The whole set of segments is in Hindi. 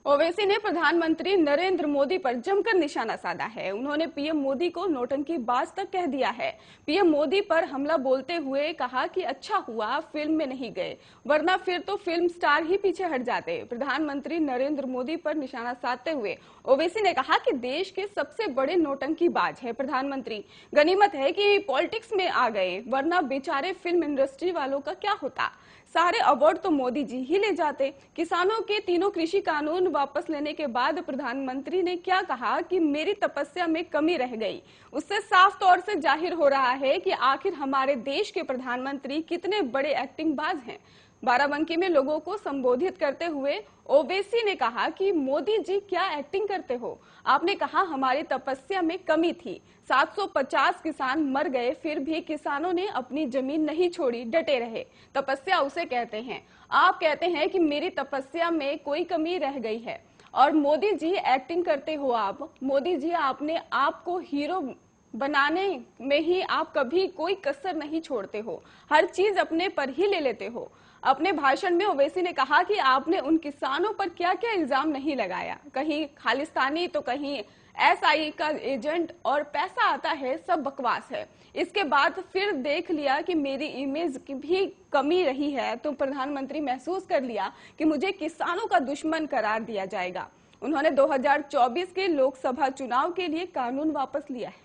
ओवैसी ने प्रधानमंत्री नरेंद्र मोदी पर जमकर निशाना साधा है। उन्होंने पीएम मोदी को नौटंकी बाज तक कह दिया है। पीएम मोदी पर हमला बोलते हुए कहा कि अच्छा हुआ फिल्म में नहीं गए, वरना फिर तो फिल्म स्टार ही पीछे हट जाते। प्रधानमंत्री नरेंद्र मोदी पर निशाना साधते हुए ओवैसी ने कहा कि देश के सबसे बड़े नौटंकी बाज है प्रधानमंत्री। गनीमत है कि पॉलिटिक्स में आ गए, वरना बेचारे फिल्म इंडस्ट्री वालों का क्या होता। सारे अवार्ड तो मोदी जी ही ले जाते। किसानों के तीनों कृषि कानून वापस लेने के बाद प्रधानमंत्री ने क्या कहा कि मेरी तपस्या में कमी रह गई। उससे साफ तौर से जाहिर हो रहा है कि आखिर हमारे देश के प्रधानमंत्री कितने बड़े एक्टिंग बाज हैं। बाराबंकी में लोगों को संबोधित करते हुए ओवैसी ने कहा कि मोदी जी क्या एक्टिंग करते हो। आपने कहा हमारी तपस्या में कमी थी। 750 किसान मर गए, फिर भी किसानों ने अपनी जमीन नहीं छोड़ी, डटे रहे। तपस्या उसे कहते हैं। आप कहते हैं कि मेरी तपस्या में कोई कमी रह गई है और मोदी जी एक्टिंग करते हो। आप मोदी जी, आपने आपको हीरो बनाने में ही आप कभी कोई कसर नहीं छोड़ते हो, हर चीज अपने पर ही ले लेते हो। अपने भाषण में ओवैसी ने कहा कि आपने उन किसानों पर क्या क्या इल्जाम नहीं लगाया, कहीं खालिस्तानी तो कहीं एसआई का एजेंट और पैसा आता है, सब बकवास है। इसके बाद फिर देख लिया कि मेरी इमेज की भी कमी रही है तो प्रधानमंत्री महसूस कर लिया कि मुझे किसानों का दुश्मन करार दिया जाएगा। उन्होंने 2024 के लोकसभा चुनाव के लिए कानून वापस लिया है।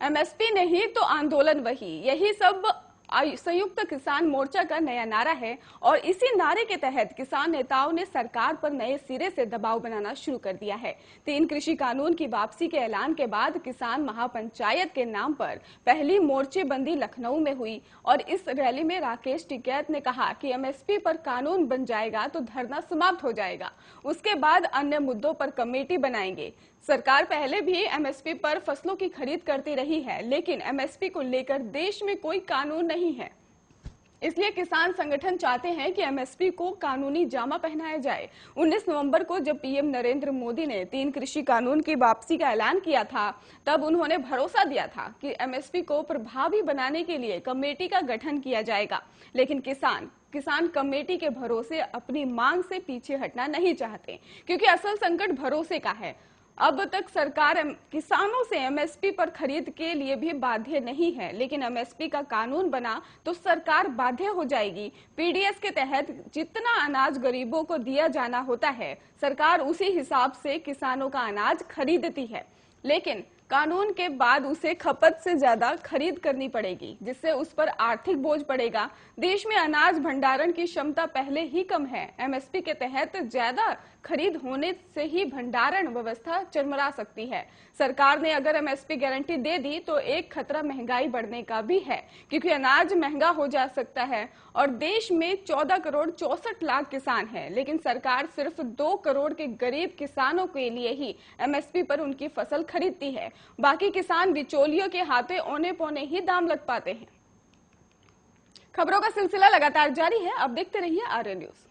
एमएसपी नहीं तो आंदोलन वही, यही सब संयुक्त किसान मोर्चा का नया नारा है और इसी नारे के तहत किसान नेताओं ने सरकार पर नए सिरे से दबाव बनाना शुरू कर दिया है। 3 कृषि कानून की वापसी के ऐलान के बाद किसान महापंचायत के नाम पर पहली मोर्चेबंदी लखनऊ में हुई और इस रैली में राकेश टिकैत ने कहा कि एमएसपी पर कानून बन जाएगा तो धरना समाप्त हो जाएगा, उसके बाद अन्य मुद्दों पर कमेटी बनाएंगे। सरकार पहले भी एमएसपी पर फसलों की खरीद करती रही है, लेकिन एमएसपी को लेकर देश में कोई कानून नहीं है। इसलिए किसान संगठन चाहते हैं कि एमएसपी को कानूनी जामा पहनाया जाए। 19 नवंबर को जब पीएम नरेंद्र मोदी ने 3 कृषि कानून की वापसी का ऐलान किया था, तब उन्होंने भरोसा दिया था कि एमएसपी को प्रभावी बनाने के लिए कमेटी का गठन किया जाएगा। लेकिन किसान कमेटी के भरोसे अपनी मांग से पीछे हटना नहीं चाहते, क्योंकि असल संकट भरोसे का है। अब तक सरकार किसानों से एमएसपी पर खरीद के लिए भी बाध्य नहीं है, लेकिन एमएसपी का कानून बना तो सरकार बाध्य हो जाएगी। पीडीएस के तहत जितना अनाज गरीबों को दिया जाना होता है, सरकार उसी हिसाब से किसानों का अनाज खरीदती है, लेकिन कानून के बाद उसे खपत से ज्यादा खरीद करनी पड़ेगी, जिससे उस पर आर्थिक बोझ पड़ेगा। देश में अनाज भंडारण की क्षमता पहले ही कम है। एमएसपी के तहत ज्यादा खरीद होने से ही भंडारण व्यवस्था चरमरा सकती है। सरकार ने अगर एमएसपी गारंटी दे दी तो एक खतरा महंगाई बढ़ने का भी है, क्योंकि अनाज महंगा हो जा सकता है और देश में 14 करोड़ 64 लाख किसान हैं, लेकिन सरकार सिर्फ 2 करोड़ के गरीब किसानों के लिए ही एमएसपी पर उनकी फसल खरीदती है। बाकी किसान बिचौलियों के हाथे औने पौने ही दाम लग पाते हैं। खबरों का सिलसिला लगातार जारी है, अब देखते रहिए आर्य न्यूज।